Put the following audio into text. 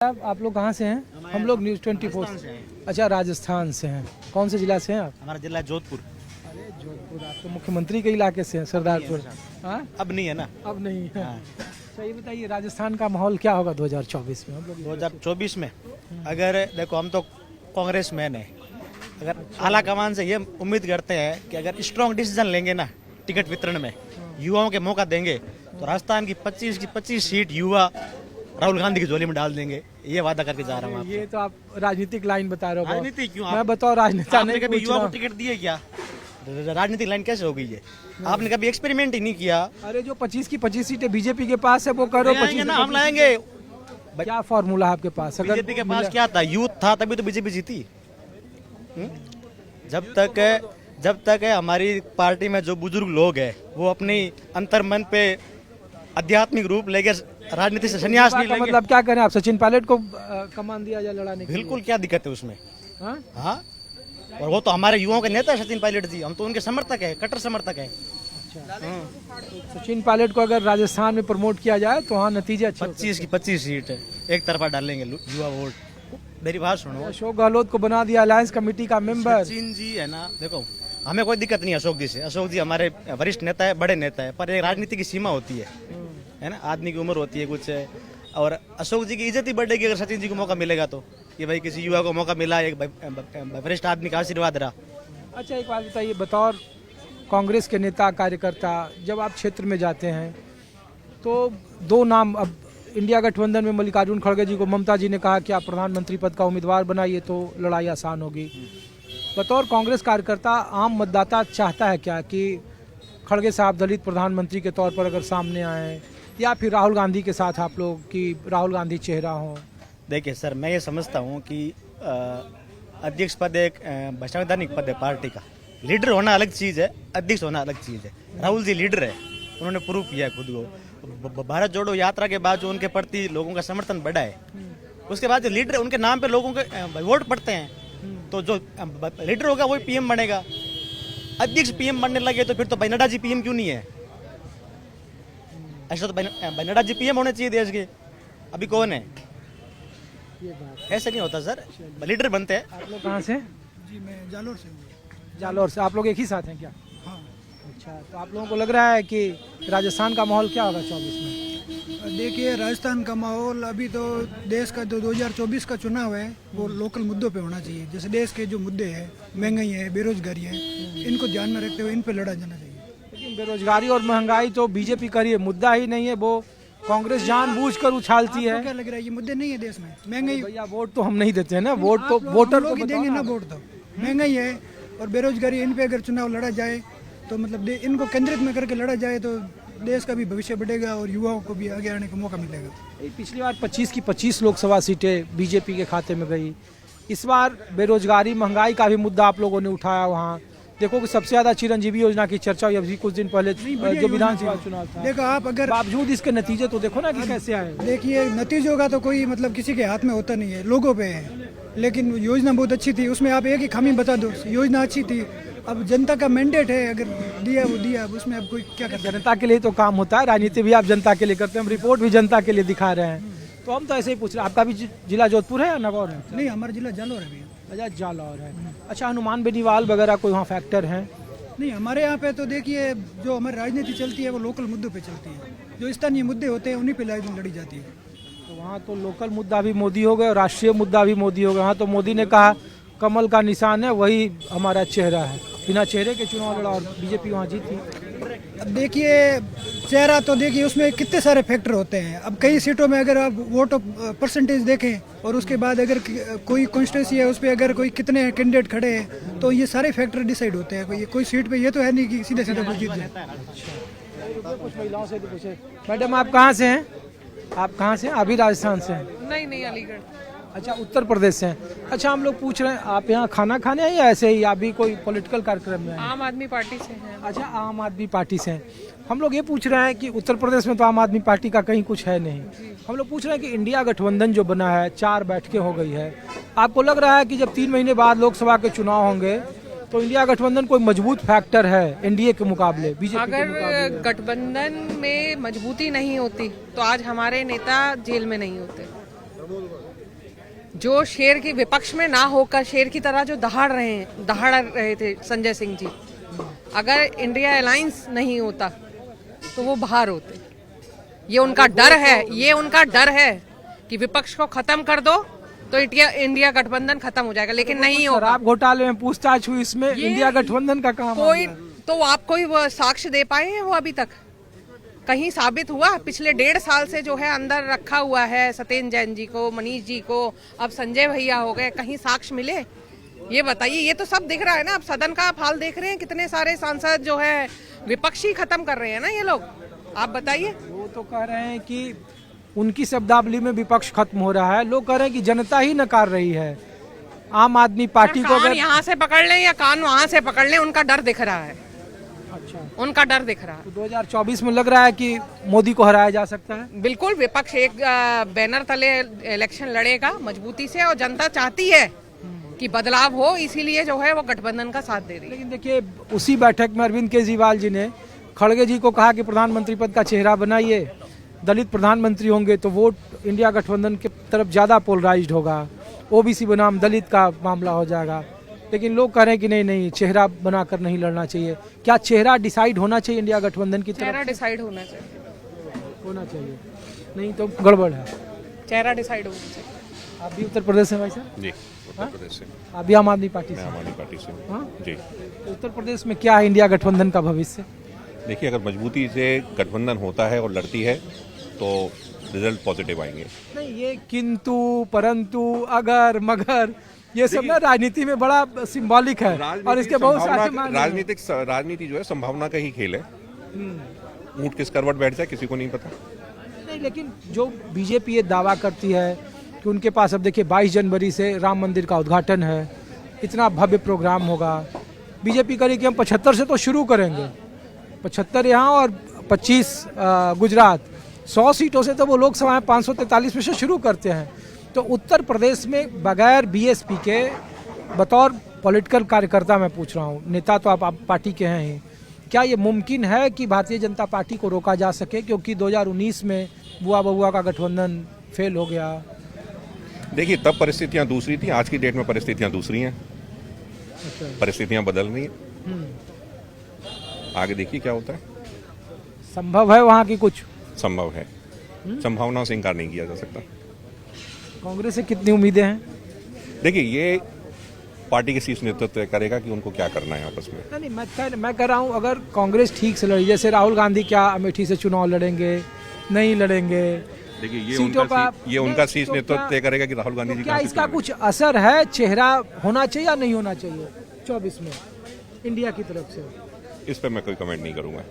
आप लोग कहाँ से हैं? हम लोग न्यूज़ 24 से हैं। अच्छा, राजस्थान से हैं। कौन से जिला से हैं आप? हमारा जिला जोधपुर। अरे जोधपुर, आप तो मुख्यमंत्री के इलाके से हैं, सरदारपुर। हाँ, अब नहीं है ना। अब नहीं है। हाँ। तो ये बताइए, राजस्थान का माहौल क्या होगा 2024 में? हम लोग 2024 में अगर देखो, हम तो कांग्रेस मैन है। अगर आला कमान से ये उम्मीद करते हैं कि अगर स्ट्रॉन्ग डिसीजन लेंगे ना टिकट वितरण में, युवाओं के मौका देंगे, तो राजस्थान की 25 की 25 सीट युवा राहुल गांधी की झोली में डाल देंगे। ये वादा करके जा रहा हूँ आपसे। ये तो आप राजनीतिक लाइन बता रहे हो। राजनीति क्यों? मैं बताओ, राजनेता आपने नहीं कभी पूछ युवा रहा को हूँ। टिकट दिए क्या? राजनीतिक लाइन कैसे हो गई है? आपने कभी एक्सपेरिमेंट ही नहीं किया। अरे जो 25 की 25 सीटें बीजेपी के पास है वो करो। ले आएंगे ना, हम लाएंगे। क्या फॉर्मूला आपके पास? अगर बीजेपी के पास क्या था? यूथ था, तभी तो बीजेपी जीती। जब तक है हमारी पार्टी में जो बुजुर्ग लोग हैं वो अपनी अंतर्मन पे आध्यात्मिक रूप लेके राजनीति से संन्यास नहीं लेंगे। मतलब क्या करें, आप सचिन पायलट को कमान दिया जाए लड़ाने के लिए? बिल्कुल, क्या दिक्कत है उसमें? हाँ? हाँ, और वो तो हमारे युवाओं के नेता है सचिन पायलट जी। हम तो उनके समर्थक है, कट्टर समर्थक है। तो सचिन पायलट को अगर राजस्थान में प्रमोट किया जाए तो हाँ, नतीजे अच्छे होते 25 की 25 सीट है, एक तरफा डालेंगे युवा वोट। मेरी बात सुनो। हैं। अशोक गहलोत को बना दिया अलायंस कमेटी का मेंबर। सचिन जी है ना, देखो हमें कोई दिक्कत नहीं है अशोक जी से। अशोक जी हमारे वरिष्ठ नेता है, बड़े नेता है, पर एक राजनीति की सीमा होती है ना, आदमी की उम्र होती है कुछ। और अशोक जी की इज्जत ही बढ़ेगी अगर सचिन जी को मौका मिलेगा तो, कि भाई किसी युवा को मौका मिला, एक वरिष्ठ आदमी का आशीर्वाद रहा। अच्छा, एक बात बताइए, बतौर कांग्रेस के नेता कार्यकर्ता जब आप क्षेत्र में जाते हैं तो दो नाम, अब इंडिया गठबंधन में मल्लिकार्जुन खड़गे जी को ममता जी ने कहा कि आप प्रधानमंत्री पद का उम्मीदवार बनाइए तो लड़ाई आसान होगी। बतौर कांग्रेस कार्यकर्ता आम मतदाता चाहता है क्या कि खड़गे साहब दलित प्रधानमंत्री के तौर पर अगर सामने आए, या फिर राहुल गांधी के साथ आप लोग की राहुल गांधी चेहरा हो? देखिए सर, मैं ये समझता हूँ कि अध्यक्ष पद एक संवैधानिक पद है पार्टी का। लीडर होना अलग चीज़ है, अध्यक्ष होना अलग चीज़ है। राहुल जी लीडर है, उन्होंने प्रूव किया खुद को। भारत जोड़ो यात्रा के बाद जो उनके प्रति लोगों का समर्थन बढ़ा है, उसके बाद जो लीडर उनके नाम पे लोगों के वोट पड़ते हैं, तो जो लीडर होगा वही पीएम बनेगा। अध्यक्ष पीएम बनने लगे तो फिर तो भाई नड्डा जी पीएम क्यों नहीं है? ऐसा तो भाई नड्डा जी पीएम होने चाहिए देश के। अभी कौन है? ऐसे नहीं होता सर, लीडर बनते हैं। आप लोग कहाँ से? जी मैं जालोर से हूँ। जालौर से। आप लोग एक ही साथ हैं क्या? हाँ, अच्छा, तो आप लोगों को लग रहा है कि राजस्थान का माहौल क्या होगा 24 में? देखिए राजस्थान का माहौल अभी तो देश का जो 2024 का चुनाव है वो लोकल मुद्दों पे होना चाहिए। जैसे देश के जो मुद्दे हैं, महंगाई है, बेरोजगारी है, इनको ध्यान में रखते हुए इन पे लड़ा जाना चाहिए। लेकिन बेरोजगारी और महंगाई तो बीजेपी का मुद्दा ही नहीं है, वो कांग्रेस जानबूझकर उछालती है। आपको क्या लग रहा है ये मुद्दे नहीं है देश में? महंगाई भैया, वोट तो हम नहीं देते हैं ना, वोट तो आप लोग- वोटर हम को लोग ही बताओ देंगे ना। ना वोट। तो महंगाई है और बेरोजगारी, इन पे अगर चुनाव लड़ा जाए तो मतलब इनको केंद्रित में करके लड़ा जाए तो देश का भी भविष्य बढ़ेगा और युवाओं को भी आगे आने का मौका मिलेगा। पिछली बार 25 की 25 लोकसभा सीटें बीजेपी के खाते में गई। इस बार बेरोजगारी महंगाई का भी मुद्दा आप लोगों ने उठाया। वहाँ देखो कि सबसे ज्यादा चिरंजीवी योजना की चर्चा हुई अभी कुछ दिन पहले जो विधानसभा चुनाव था। देखो आप अगर बावजूद इसके नतीजे तो देखो ना कि कैसे आए। देखिए नतीजों का तो कोई मतलब किसी के हाथ में होता नहीं है, लोगों पे है। लेकिन योजना बहुत अच्छी थी, उसमें आप एक ही खामी बता दो, योजना अच्छी थी। अब जनता का मैंडेट है, अगर दिया वो दिया, अब उसमें अब कोई क्या कर सकता है? जनता के लिए तो काम होता है, राजनीति भी आप जनता के लिए करते हैं, हम रिपोर्ट भी जनता के लिए दिखा रहे हैं। तो हम तो ऐसे ही पूछ रहे हैं, आपका भी जिला जोधपुर है या नगौर है? नहीं, हमारा जिला जालोर है भैया। अच्छा, जालौर है। अच्छा, हनुमान बेनीवाल वगैरह कोई वहाँ फैक्टर है? नहीं, हमारे यहाँ पे तो देखिए जो हमारी राजनीति चलती है वो लोकल मुद्दों पे चलती है। जो स्थानीय मुद्दे होते हैं उन्हीं पे लड़ी जाती है। तो वहाँ तो लोकल मुद्दा भी मोदी हो गए और राष्ट्रीय मुद्दा भी मोदी हो गए। वहाँ तो मोदी ने कहा कमल का निशान है, वही हमारा चेहरा है। बिना चेहरे के चुनाव लड़ा और बीजेपी वहाँ जीती। अब देखिए चेहरा तो देखिए उसमें कितने सारे फैक्टर होते हैं। अब कई सीटों में अगर आप वोट परसेंटेज देखें और उसके बाद अगर कोई कॉन्स्टिट्यूंसी है उस पर अगर कोई कितने कैंडिडेट खड़े हैं तो ये सारे फैक्टर डिसाइड होते हैं। कोई सीट पे ये तो है नहीं कि सीधे सीधे कोई जीत जाए। कुछ महिलाओं से भी पूछे। मैडम, आप कहाँ से हैं? आप कहाँ से हैं? अभी राजस्थान से हैं? नहीं, अलीगढ़। अच्छा, उत्तर प्रदेश से हैं। अच्छा, हम लोग पूछ रहे हैं आप यहाँ खाना खाने हैं या ऐसे ही अभी कोई पॉलिटिकल कार्यक्रम में हैं? आम आदमी पार्टी से हैं। अच्छा, आम आदमी पार्टी से हैं। हम लोग ये पूछ रहे हैं कि उत्तर प्रदेश में तो आम आदमी पार्टी का कहीं कुछ है नहीं। हम लोग पूछ रहे हैं कि इंडिया गठबंधन जो बना है, 4 बैठकें हो गई है, आपको लग रहा है कि जब 3 महीने बाद लोकसभा के चुनाव होंगे तो इंडिया गठबंधन कोई मजबूत फैक्टर है एनडीए के मुकाबले, बीजेपी के अगर मुकाबले? गठबंधन में मजबूती नहीं होती तो आज हमारे नेता जेल में नहीं होते। जो शेर की विपक्ष में ना होकर शेर की तरह जो दहाड़ रहे थे संजय सिंह जी, अगर इंडिया अलायंस नहीं होता तो वो बाहर होते। ये उनका डर है, ये उनका डर है कि विपक्ष को खत्म कर दो तो इंडिया गठबंधन खत्म हो जाएगा, लेकिन नहीं होगा। शराब घोटाले में पूछताछ हुई, इसमें इंडिया गठबंधन का काम कोई तो आप कोई वो साक्ष्य दे पाए हैं? वो अभी तक कहीं साबित हुआ? पिछले 1.5 साल से जो है अंदर रखा हुआ है सत्येंद्र जैन जी को, मनीष जी को, अब संजय भैया हो गए, कहीं साक्ष्य मिले? ये बताइए। ये तो सब दिख रहा है ना, अब सदन का आप हाल देख रहे हैं, कितने सारे सांसद जो है विपक्षी खत्म कर रहे हैं ना ये लोग। आप बताइए। वो तो कह रहे हैं कि उनकी शब्दावली में विपक्ष खत्म हो रहा है, लोग कह रहे हैं कि जनता ही नकार रही है। आम आदमी पार्टी को कान यहाँ से पकड़ लें या कान वहां से पकड़ लें, उनका डर दिख रहा है। अच्छा, उनका डर दिख रहा है। तो 2024 में लग रहा है कि मोदी को हराया जा सकता है। बिल्कुल, विपक्ष एक बैनर तले इलेक्शन लड़ेगा मजबूती से, और जनता चाहती है कि बदलाव हो, इसीलिए जो है वो गठबंधन का साथ दे रही है। लेकिन देखिए, उसी बैठक में अरविंद केजरीवाल जी ने खड़गे जी को कहा कि प्रधानमंत्री पद का चेहरा बनाइए, दलित प्रधानमंत्री होंगे तो वोट इंडिया गठबंधन की तरफ ज़्यादा पोलराइज्ड होगा, ओबीसी बनाम दलित का मामला हो जाएगा। लेकिन लोग कह रहे हैं कि नहीं नहीं, चेहरा बनाकर नहीं लड़ना चाहिए। क्या चेहरा डिसाइड होना चाहिए इंडिया गठबंधन की चेहरा तरफ? डिसाइड होना चाहिए। होना चाहिए, नहीं तो गड़बड़ है। चेहरा डिसाइड होना चाहिए। आप भी उत्तर प्रदेश से भाई साहब? जी, उत्तर प्रदेश से। आप भी आम आदमी पार्टी मैं से? आम आदमी पार्टी से हूँ। हाँ? जी, तो उत्तर प्रदेश में क्या है इंडिया गठबंधन का भविष्य? देखिए, अगर मजबूती से गठबंधन होता है और लड़ती है तो रिजल्ट पॉजिटिव आएंगे। नहीं, ये किंतु परंतु अगर मगर ये सब ना राजनीति में बड़ा सिंबॉलिक है और इसके बहुत सारे मायने हैं। राजनीति जो है संभावना का ही खेल है। ऊंट किस करवट बैठ जाए किसी को नहीं पता। नहीं, लेकिन जो बीजेपी ये दावा करती है कि उनके पास, अब देखिए 22 जनवरी से राम मंदिर का उद्घाटन है, इतना भव्य प्रोग्राम होगा। बीजेपी करी कि हम 75 से तो शुरू करेंगे, 75 यहाँ और 25 गुजरात, 100 सीटों से तो वो लोकसभा में 543 में से शुरू करते हैं। तो उत्तर प्रदेश में बगैर बीएसपी के, बतौर पॉलिटिकल कार्यकर्ता मैं पूछ रहा हूँ, नेता तो आप पार्टी के हैं ही, क्या ये मुमकिन है कि भारतीय जनता पार्टी को रोका जा सके? क्योंकि 2019 में बुआ बबुआ का गठबंधन फेल हो गया। देखिए, तब परिस्थितियां दूसरी थी, आज की डेट में परिस्थितियां दूसरी हैं। परिस्थितियां बदल रही हैं। आगे देखिए क्या होता है। संभव है वहाँ की कुछ? संभव है, संभावनाओं से इंकार नहीं किया जा सकता। कांग्रेस से कितनी उम्मीदें हैं? देखिए, ये पार्टी के शीर्ष नेतृत्व तय करेगा कि उनको क्या करना है आपस में। नहीं, मैं कह रहा हूँ, अगर कांग्रेस ठीक से लड़ी, जैसे राहुल गांधी क्या अमेठी से चुनाव लड़ेंगे, नहीं लड़ेंगे? देखिए, ये सीटों उनका शीर्ष नेतृत्व तय करेगा कि राहुल गांधी जी क्या कहाँ से इसका चुनेंगे। कुछ असर है? चेहरा होना चाहिए या नहीं होना चाहिए 24 में इंडिया की तरफ से? इस पर मैं कोई कमेंट नहीं करूंगा।